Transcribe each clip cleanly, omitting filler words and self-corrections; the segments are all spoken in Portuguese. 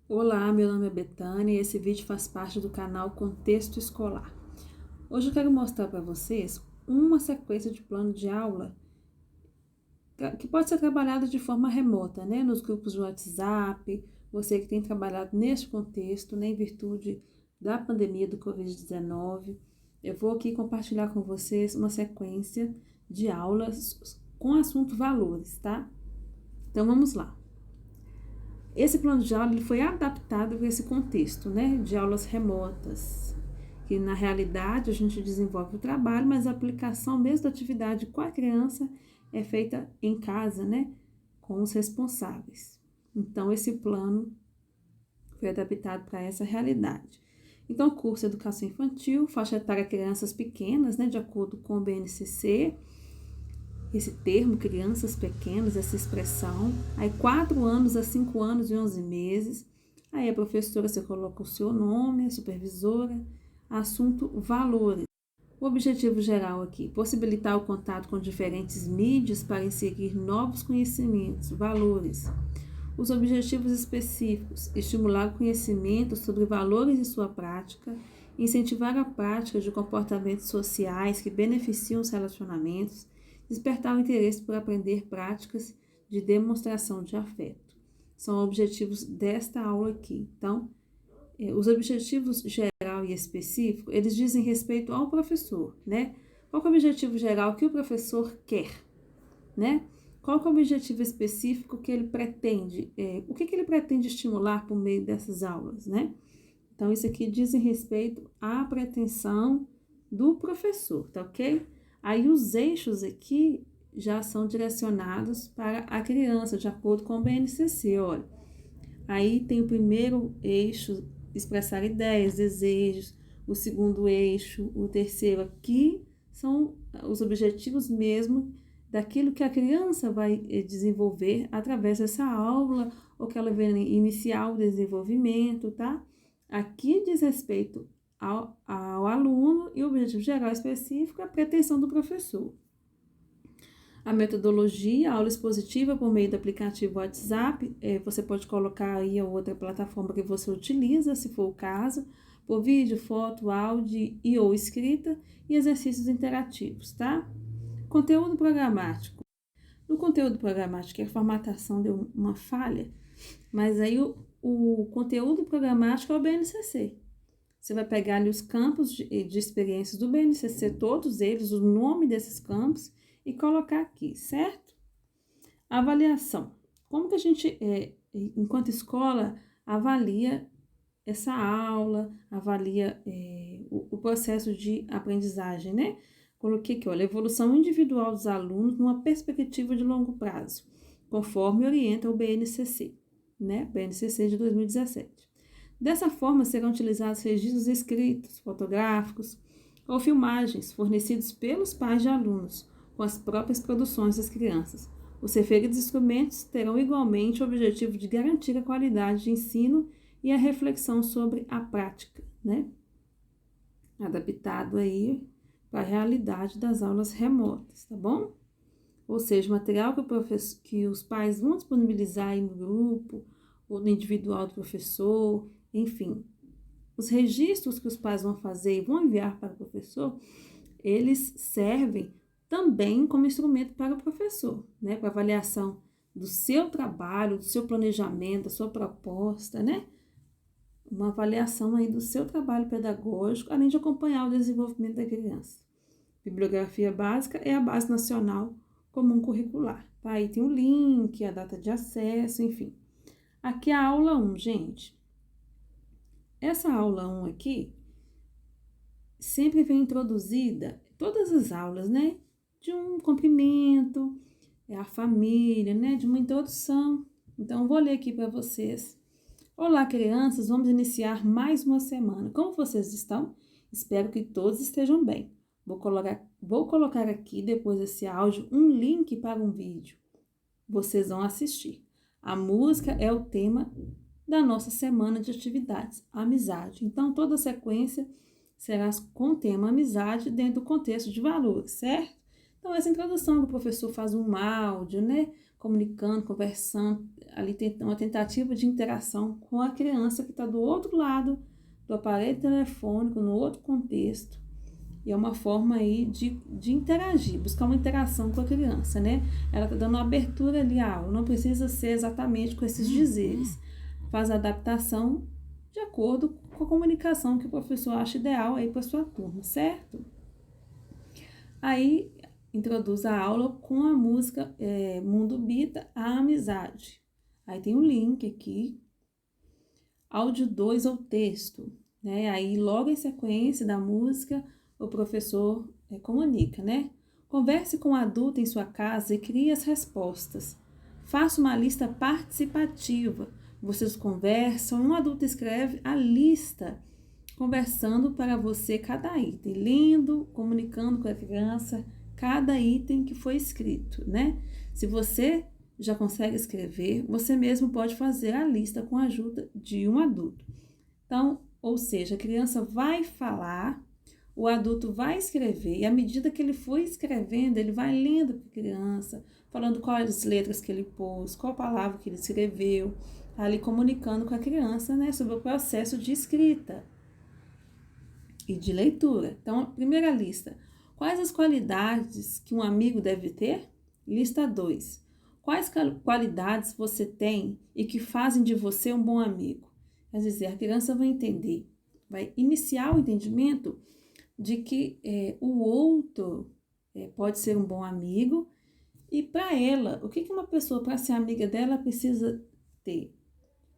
Olá, meu nome é Betânia e esse vídeo faz parte do canal Contexto Escolar. Hoje eu quero mostrar para vocês uma sequência de plano de aula que pode ser trabalhado de forma remota, né? Nos grupos de WhatsApp, você que tem trabalhado neste contexto, né, em virtude da pandemia do Covid-19. Eu vou aqui compartilhar com vocês uma sequência de aulas com assunto valores, tá? Então vamos lá. Esse plano de aula ele foi adaptado para esse contexto, né, de aulas remotas, que na realidade a gente desenvolve o trabalho, mas a aplicação mesmo da atividade com a criança é feita em casa, né, com os responsáveis. Então, esse plano foi adaptado para essa realidade. Então, o curso Educação Infantil, faixa etária crianças pequenas, né, de acordo com o BNCC, esse termo, crianças pequenas, essa expressão, aí 4 anos a 5 anos e 11 meses, aí a professora, você coloca o seu nome, a supervisora, assunto valores. O objetivo geral aqui, possibilitar o contato com diferentes mídias para inserir novos conhecimentos, valores. Os objetivos específicos, estimular o conhecimento sobre valores e sua prática, incentivar a prática de comportamentos sociais que beneficiam os relacionamentos, despertar o interesse por aprender práticas de demonstração de afeto. São objetivos desta aula aqui. Então, os objetivos geral e específico, eles dizem respeito ao professor, né? Qual é o objetivo geral que o professor quer, né? Qual é o objetivo específico que ele pretende, o que ele pretende estimular por meio dessas aulas, né? Então, isso aqui diz respeito à pretensão do professor, tá ok? Aí, os eixos aqui já são direcionados para a criança, de acordo com o BNCC, olha. Aí tem o primeiro eixo, expressar ideias, desejos, o segundo eixo, o terceiro aqui, são os objetivos mesmo daquilo que a criança vai desenvolver através dessa aula, ou que ela vai iniciar o desenvolvimento, tá? Aqui diz respeito ao aluno e o objetivo geral específico, a pretensão do professor. A metodologia, a aula expositiva por meio do aplicativo WhatsApp, você pode colocar aí a outra plataforma que você utiliza, se for o caso, por vídeo, foto, áudio e ou escrita, e exercícios interativos, tá? Conteúdo programático. No conteúdo programático, a formatação deu uma falha, mas aí o conteúdo programático é o BNCC. Você vai pegar ali os campos de experiências do BNCC, todos eles, o nome desses campos, e colocar aqui, certo? Avaliação. Como que a gente, enquanto escola, avalia essa aula, avalia o processo de aprendizagem, né? Coloquei aqui, olha, evolução individual dos alunos numa perspectiva de longo prazo, conforme orienta o BNCC, né? BNCC de 2017. Dessa forma, serão utilizados registros escritos, fotográficos ou filmagens fornecidos pelos pais de alunos, com as próprias produções das crianças. Os referidos instrumentos terão igualmente o objetivo de garantir a qualidade de ensino e a reflexão sobre a prática, né? Adaptado aí para a realidade das aulas remotas, tá bom? Ou seja, o material que os pais vão disponibilizar aí no grupo, ou no individual do professor, enfim. Os registros que os pais vão fazer e vão enviar para o professor, eles servem também como instrumento para o professor, né? Para avaliação do seu trabalho, do seu planejamento, da sua proposta, né? Uma avaliação aí do seu trabalho pedagógico, além de acompanhar o desenvolvimento da criança. Bibliografia básica é a base nacional comum curricular. Tá? Aí tem o link, a data de acesso, enfim. Aqui é a aula 1, gente. Essa aula 1 aqui sempre vem introduzida, todas as aulas, né? De um cumprimento, a família, né? De uma introdução. Então, vou ler aqui para vocês. Olá, crianças, vamos iniciar mais uma semana. Como vocês estão? Espero que todos estejam bem. Vou colocar aqui, depois desse áudio, um link para um vídeo. Vocês vão assistir. A música é o tema da nossa semana de atividades, amizade. Então, toda a sequência será com o tema amizade dentro do contexto de valores, certo? Então, essa introdução que o professor faz um áudio, né? comunicando, conversando, ali tem uma tentativa de interação com a criança que está do outro lado do aparelho telefônico, no outro contexto. E é uma forma aí de interagir, buscar uma interação com a criança, né? Ela está dando uma abertura ali à aula, não precisa ser exatamente com esses dizeres. Faz a adaptação de acordo com a comunicação que o professor acha ideal aí para sua turma, certo? Aí introduz a aula com a música Mundo Bita, a amizade. Aí tem o link aqui, áudio 2 ou texto, né? Aí logo em sequência da música, o professor comunica, né? Converse com o adulto em sua casa e crie as respostas. Faça uma lista participativa. Vocês conversam, um adulto escreve a lista, conversando para você cada item, lendo, comunicando com a criança cada item que foi escrito, né? Se você já consegue escrever, você mesmo pode fazer a lista com a ajuda de um adulto. Então, ou seja, a criança vai falar, o adulto vai escrever, e à medida que ele for escrevendo, ele vai lendo para a criança, falando quais letras que ele pôs, qual palavra que ele escreveu, ali comunicando com a criança, né, sobre o processo de escrita e de leitura. Então, a primeira lista. Quais as qualidades que um amigo deve ter? Lista 2. Quais qualidades você tem e que fazem de você um bom amigo? Quer dizer, a criança vai entender, vai iniciar o entendimento de que o outro pode ser um bom amigo, e para ela, o que uma pessoa, para ser amiga dela, precisa ter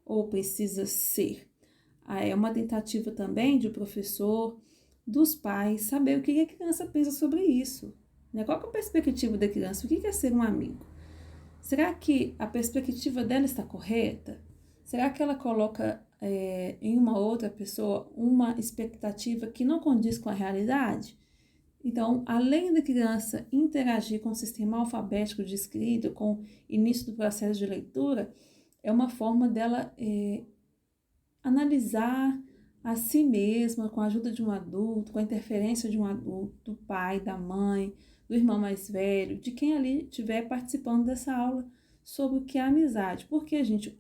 ou precisa ser? É uma tentativa também de o professor, dos pais, saber o que a criança pensa sobre isso, né? Qual que é a perspectiva da criança? O que é ser um amigo? Será que a perspectiva dela está correta? Será que ela coloca em uma outra pessoa uma expectativa que não condiz com a realidade? Então, além da criança interagir com o sistema alfabético de escrita, com o início do processo de leitura, é uma forma dela analisar a si mesma com a ajuda de um adulto, com a interferência de um adulto, do pai, da mãe, do irmão mais velho, de quem ali estiver participando dessa aula sobre o que é amizade. Porque, gente,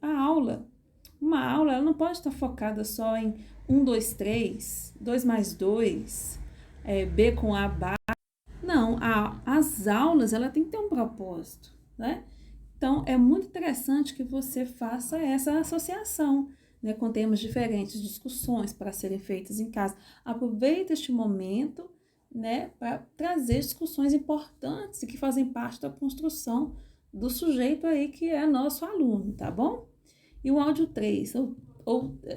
uma aula, ela não pode estar focada só em 1, 2, 3, 2 mais 2, B com A, não, as aulas, ela tem que ter um propósito, né? Então, é muito interessante que você faça essa associação, né, com temas diferentes, discussões para serem feitas em casa. Aproveita este momento, né, para trazer discussões importantes e que fazem parte da construção do sujeito aí que é nosso aluno, tá bom? E o áudio 3,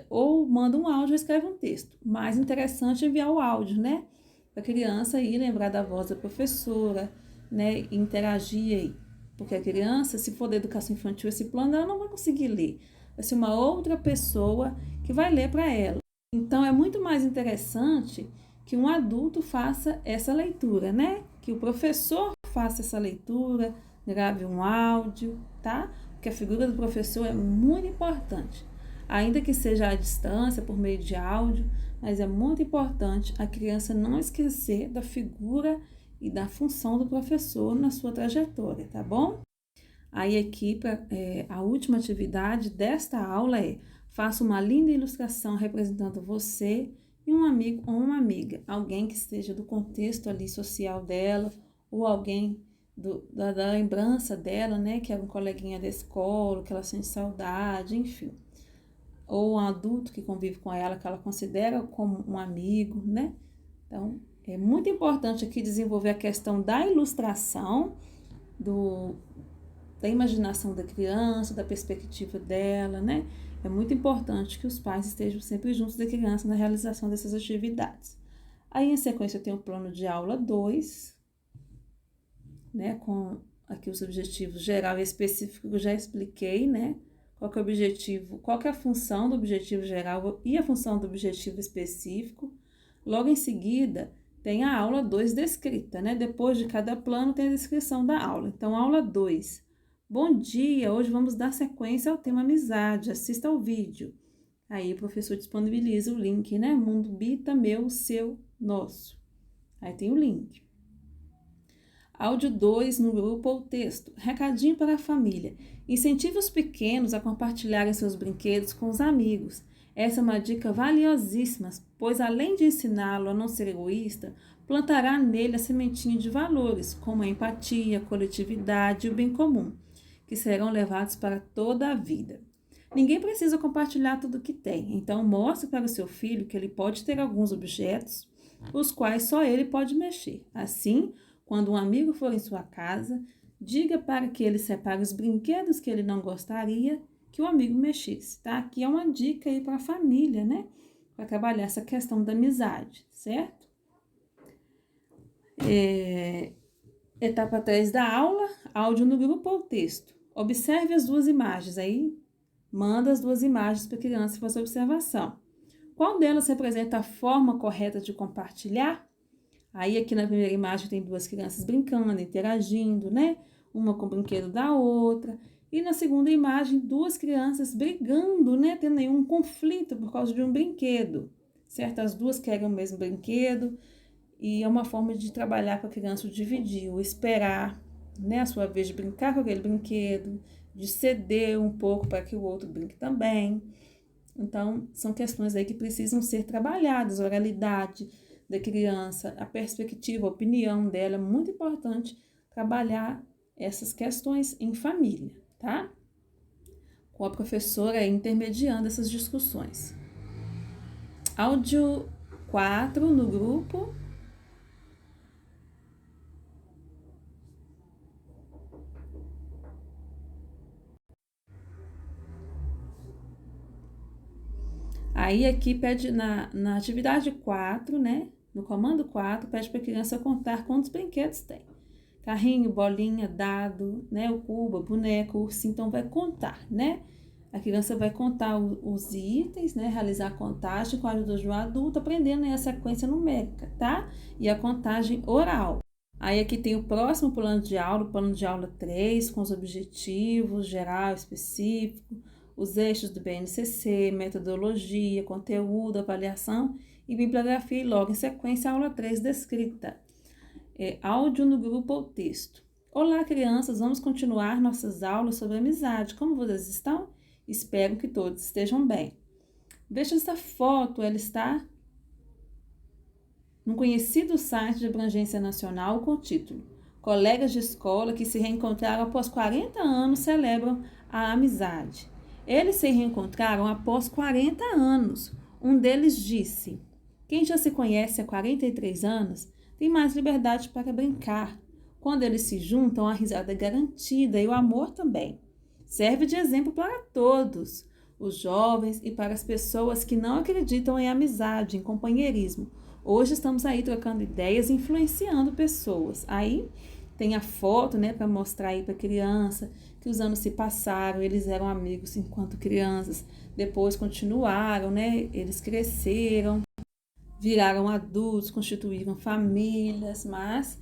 ou manda um áudio ou escreve um texto. Mais interessante é enviar o áudio, né? Para a criança ir lembrar da voz da professora, né? Interagir aí. Porque a criança, se for da educação infantil esse plano, ela não vai conseguir ler. Vai ser uma outra pessoa que vai ler para ela. Então, é muito mais interessante que um adulto faça essa leitura, né? Que o professor faça essa leitura, grave um áudio, tá? Porque a figura do professor é muito importante. Ainda que seja à distância, por meio de áudio, mas é muito importante a criança não esquecer da figura e da função do professor na sua trajetória, tá bom? Aí aqui, a última atividade desta aula faça uma linda ilustração representando você e um amigo ou uma amiga, alguém que esteja do contexto ali social dela, ou alguém da lembrança dela, né, que é um coleguinha da escola, que ela sente saudade, enfim. Ou um adulto que convive com ela, que ela considera como um amigo, né? Então, é muito importante aqui desenvolver a questão da ilustração, da imaginação da criança, da perspectiva dela, né? É muito importante que os pais estejam sempre juntos da criança na realização dessas atividades. Aí, em sequência, eu tenho o plano de aula 2, né? Com aqui os objetivos geral e específico que eu já expliquei, né? Qual que é o objetivo, qual que é a função do objetivo geral e a função do objetivo específico. Logo em seguida, tem a aula 2 descrita, né? Depois de cada plano tem a descrição da aula. Então, aula 2. Bom dia, hoje vamos dar sequência ao tema amizade, assista ao vídeo. Aí o professor disponibiliza o link, né? Mundo Bita, meu, seu, nosso. Aí tem o link. Áudio 2 no grupo ou texto. Recadinho para a família. Incentive os pequenos a compartilharem seus brinquedos com os amigos. Essa é uma dica valiosíssima, pois além de ensiná-lo a não ser egoísta, plantará nele a sementinha de valores, como a empatia, a coletividade e o bem comum, que serão levados para toda a vida. Ninguém precisa compartilhar tudo o que tem, então mostre para o seu filho que ele pode ter alguns objetos, os quais só ele pode mexer. Assim, quando um amigo for em sua casa, diga para que ele separe os brinquedos que ele não gostaria que o amigo mexesse, tá? Aqui é uma dica aí para a família, né? Para trabalhar essa questão da amizade, certo? Etapa 3 da aula, áudio no grupo ou texto. Observe as duas imagens aí, manda as duas imagens para a criança fazer observação. Qual delas representa a forma correta de compartilhar? Aí aqui na primeira imagem tem duas crianças brincando, interagindo, né? Uma com o brinquedo da outra. E na segunda imagem, duas crianças brigando, né? Tendo aí um conflito por causa de um brinquedo. Certo? As duas querem o mesmo brinquedo. E é uma forma de trabalhar para a criança o dividir, o esperar, né? A sua vez de brincar com aquele brinquedo, de ceder um pouco para que o outro brinque também. Então, são questões aí que precisam ser trabalhadas, a oralidade da criança, a perspectiva, a opinião dela, é muito importante trabalhar essas questões em família, tá? Com a professora intermediando essas discussões. Áudio 4 no grupo. Aí aqui pede na atividade 4, né? No comando 4, pede para a criança contar quantos brinquedos tem. Carrinho, bolinha, dado, né? O cubo, o boneco, o ursinho, então vai contar, né? A criança vai contar os itens, né? Realizar a contagem com a ajuda de um adulto, aprendendo aí a sequência numérica, tá? E a contagem oral. Aí aqui tem o próximo plano de aula, o plano de aula 3, com os objetivos, geral, específico, os eixos do BNCC, metodologia, conteúdo, avaliação e bibliografia e logo em sequência a aula 3 descrita. Áudio no grupo ou texto. Olá, crianças, vamos continuar nossas aulas sobre amizade. Como vocês estão? Espero que todos estejam bem. Veja essa foto, ela está num conhecido site de abrangência nacional com o título Colegas de escola que se reencontraram após 40 anos celebram a amizade. Eles se reencontraram após 40 anos. Um deles disse: quem já se conhece há 43 anos tem mais liberdade para brincar. Quando eles se juntam, a risada é garantida e o amor também. Serve de exemplo para todos, os jovens e para as pessoas que não acreditam em amizade, em companheirismo. Hoje estamos aí trocando ideias, influenciando pessoas. Aí tem a foto, né, para mostrar aí para a criança que os anos se passaram, eles eram amigos enquanto crianças, depois continuaram, né, eles cresceram, viraram adultos, constituíram famílias, mas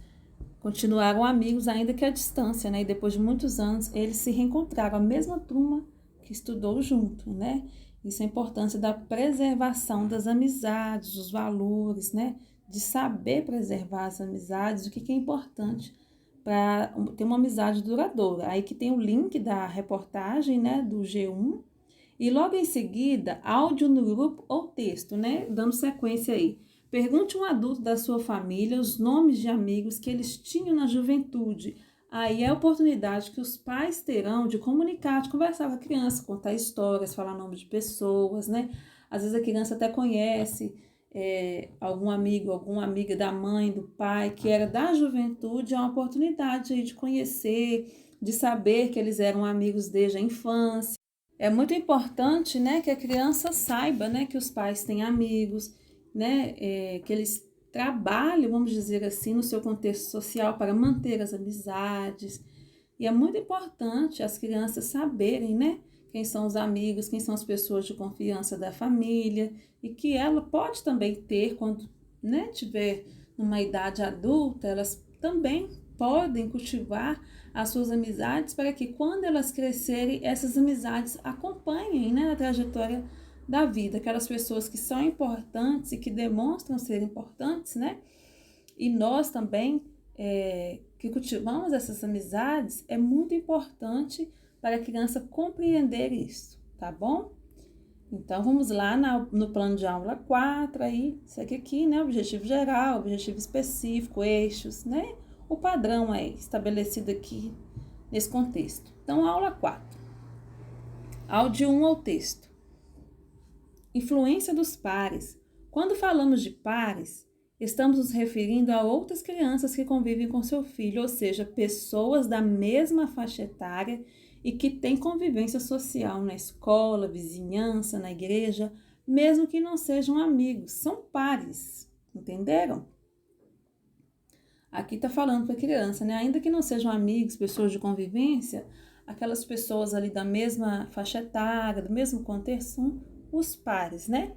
continuaram amigos ainda que à distância, né, e depois de muitos anos eles se reencontraram, a mesma turma que estudou junto, né. Isso é a importância da preservação das amizades, dos valores, né? De saber preservar as amizades, o que é importante para ter uma amizade duradoura. Aí que tem o link da reportagem, né? Do G1. E logo em seguida, áudio no grupo ou texto, né? Dando sequência aí. Pergunte a um adulto da sua família os nomes de amigos que eles tinham na juventude. Aí é a oportunidade que os pais terão de comunicar, de conversar com a criança, contar histórias, falar nome de pessoas, né? Às vezes a criança até conhece algum amigo, alguma amiga da mãe, do pai, que era da juventude, é uma oportunidade aí de conhecer, de saber que eles eram amigos desde a infância. É muito importante, né, que a criança saiba, né, que os pais têm amigos, né, que eles trabalho, vamos dizer assim, no seu contexto social para manter as amizades. E é muito importante as crianças saberem, né, quem são os amigos, quem são as pessoas de confiança da família e que ela pode também ter quando, né, tiver numa idade adulta, elas também podem cultivar as suas amizades para que quando elas crescerem, essas amizades acompanhem, né, na trajetória da vida, aquelas pessoas que são importantes e que demonstram ser importantes, né? E nós também que cultivamos essas amizades, é muito importante para a criança compreender isso, tá bom? Então, vamos lá no plano de aula 4, aí, segue aqui, né? Objetivo geral, objetivo específico, eixos, né? O padrão aí, estabelecido aqui nesse contexto. Então, aula 4. Áudio 1 ao texto. Influência dos pares. Quando falamos de pares, estamos nos referindo a outras crianças que convivem com seu filho, ou seja, pessoas da mesma faixa etária e que têm convivência social na escola, vizinhança, na igreja, mesmo que não sejam amigos, são pares, entenderam? Aqui está falando para a criança, né? Ainda que não sejam amigos, pessoas de convivência, aquelas pessoas ali da mesma faixa etária, do mesmo contexto, são os pares, né?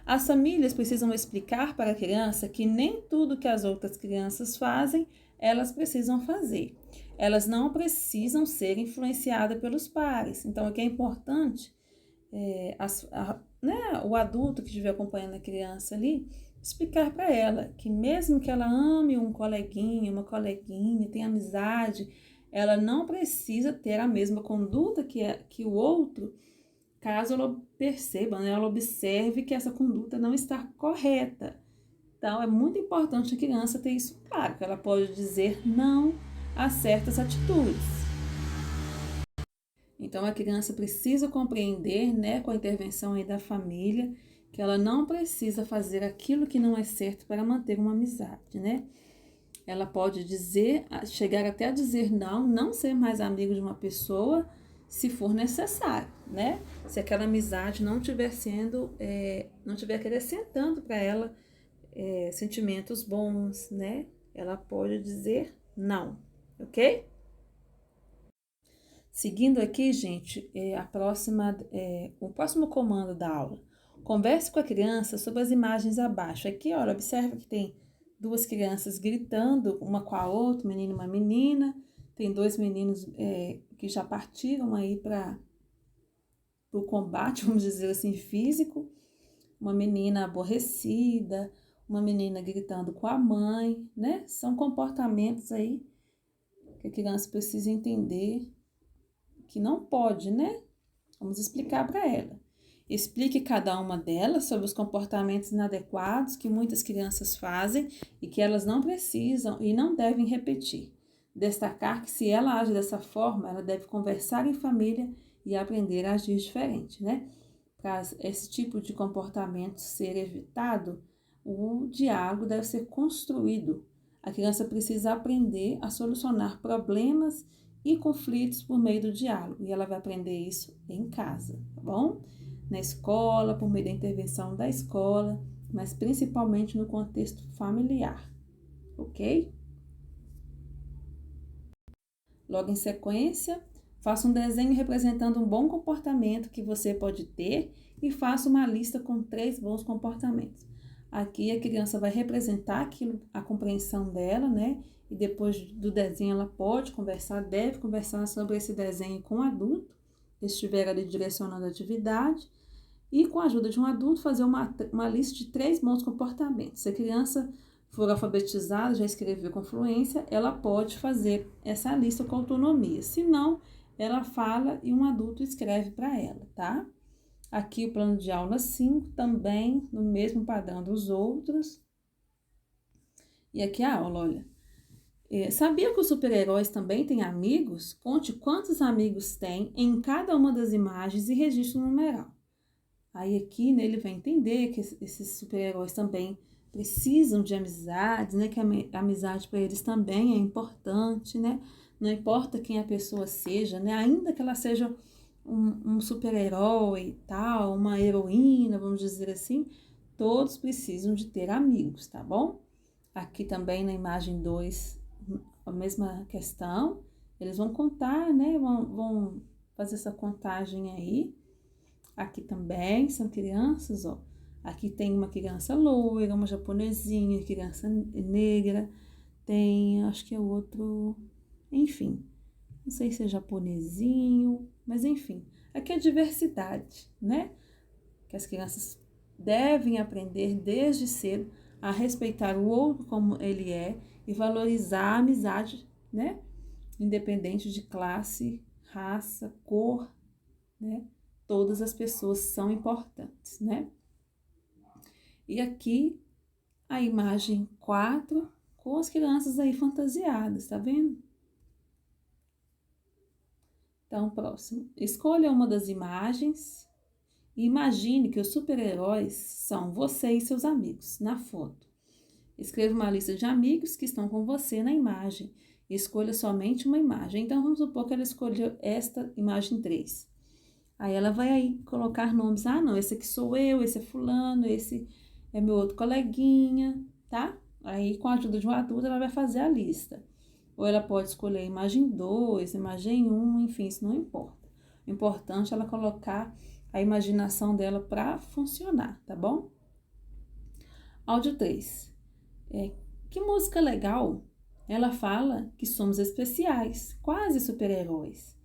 As famílias precisam explicar para a criança que nem tudo que as outras crianças fazem, elas precisam fazer. Elas não precisam ser influenciadas pelos pares. Então, o que é importante, o adulto que estiver acompanhando a criança ali, explicar para ela que mesmo que ela ame um coleguinha, uma coleguinha, tenha amizade, ela não precisa ter a mesma conduta que o outro, caso ela perceba, né, ela observe que essa conduta não está correta. Então, é muito importante a criança ter isso claro, que ela pode dizer não a certas atitudes. Então, a criança precisa compreender, né, com a intervenção aí da família, que ela não precisa fazer aquilo que não é certo para manter uma amizade, né? Ela pode dizer, chegar até a dizer não ser mais amigo de uma pessoa, se for necessário, né? Se aquela amizade não estiver não estiver acrescentando para ela sentimentos bons, né? Ela pode dizer não, ok? Seguindo aqui, gente, o próximo comando da aula. Converse com a criança sobre as imagens abaixo. Aqui, olha, observa que tem duas crianças gritando, uma com a outra, um menino e uma menina. Tem dois meninos que já partiram aí para o combate, vamos dizer assim, físico. Uma menina aborrecida, uma menina gritando com a mãe, né? São comportamentos aí que a criança precisa entender que não pode, né? Vamos explicar para ela. Explique cada uma delas sobre os comportamentos inadequados que muitas crianças fazem e que elas não precisam e não devem repetir. Destacar que se ela age dessa forma, ela deve conversar em família e aprender a agir diferente, né? Para esse tipo de comportamento ser evitado, o diálogo deve ser construído. A criança precisa aprender a solucionar problemas e conflitos por meio do diálogo. E ela vai aprender isso em casa, tá bom? Na escola, por meio da intervenção da escola, mas principalmente no contexto familiar, ok? Logo em sequência, faça um desenho representando um bom comportamento que você pode ter e faça uma lista com 3 bons comportamentos. Aqui a criança vai representar aquilo, a compreensão dela, né? E depois do desenho ela pode conversar, deve conversar sobre esse desenho com o adulto, que estiver ali direcionando a atividade, e com a ajuda de um adulto fazer uma lista de 3 bons comportamentos. Se a criança for alfabetizada, já escreveu com fluência, ela pode fazer essa lista com autonomia. Se não, ela fala e um adulto escreve para ela, tá? Aqui o plano de aula 5, também no mesmo padrão dos outros. E aqui a aula, olha. Sabia que os super-heróis também têm amigos? Conte quantos amigos tem em cada uma das imagens e registre o numeral. Aí aqui, né, ele vai entender que esses super-heróis também precisam de amizades, né? Que a amizade para eles também é importante, né? Não importa quem a pessoa seja, né? Ainda que ela seja um super-herói e tal, uma heroína, vamos dizer assim, todos precisam de ter amigos, tá bom? Aqui também na imagem 2, a mesma questão. Eles vão contar, né? Vão fazer essa contagem aí. Aqui também são crianças, ó. Aqui tem uma criança loira, uma japonesinha, criança negra. Tem, acho que é outro, enfim. Não sei se é japonesinho, mas enfim. Aqui é diversidade, né? Que as crianças devem aprender desde cedo a respeitar o outro como ele é e valorizar a amizade né? Independente de classe, raça, cor, né? Todas as pessoas são importantes, né? E aqui a imagem 4 com as crianças aí fantasiadas, tá vendo? Então, próximo. Escolha uma das imagens e imagine que os super-heróis são você e seus amigos na foto. Escreva uma lista de amigos que estão com você na imagem. Escolha somente uma imagem. Então, vamos supor que ela escolheu esta imagem 3. Aí ela vai aí colocar nomes. Ah, não, esse aqui sou eu, esse é fulano, esse é meu outro coleguinha, tá? Aí, com a ajuda de um adulto, ela vai fazer a lista. Ou ela pode escolher a imagem 2, imagem 1, enfim, isso não importa. O importante é ela colocar a imaginação dela para funcionar, tá bom? Áudio 3. Que música legal! Ela fala que somos especiais, quase super-heróis.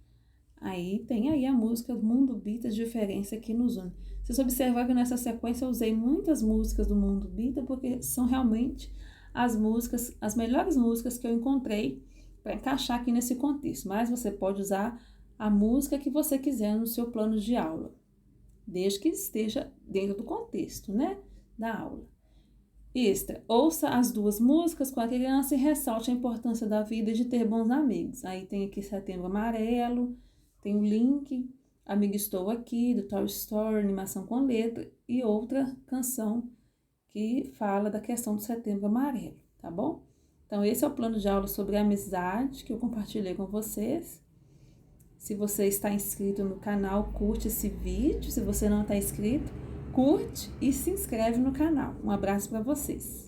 Aí tem aí a música Mundo Bita, Diferença que nos une. Vocês observaram que nessa sequência eu usei muitas músicas do Mundo Bita, porque são realmente as músicas, as melhores músicas que eu encontrei para encaixar aqui nesse contexto. Mas você pode usar a música que você quiser no seu plano de aula, desde que esteja dentro do contexto, né, da aula. Extra, ouça as duas músicas com a criança e ressalte a importância da vida e de ter bons amigos. Aí tem aqui Setembro Amarelo, tem o link, Amigo Estou Aqui, do Toy Story, animação com letra, e outra canção que fala da questão do Setembro Amarelo, tá bom? Então, esse é o plano de aula sobre amizade que eu compartilhei com vocês. Se você está inscrito no canal, curte esse vídeo. Se você não está inscrito, curte e se inscreve no canal. Um abraço para vocês.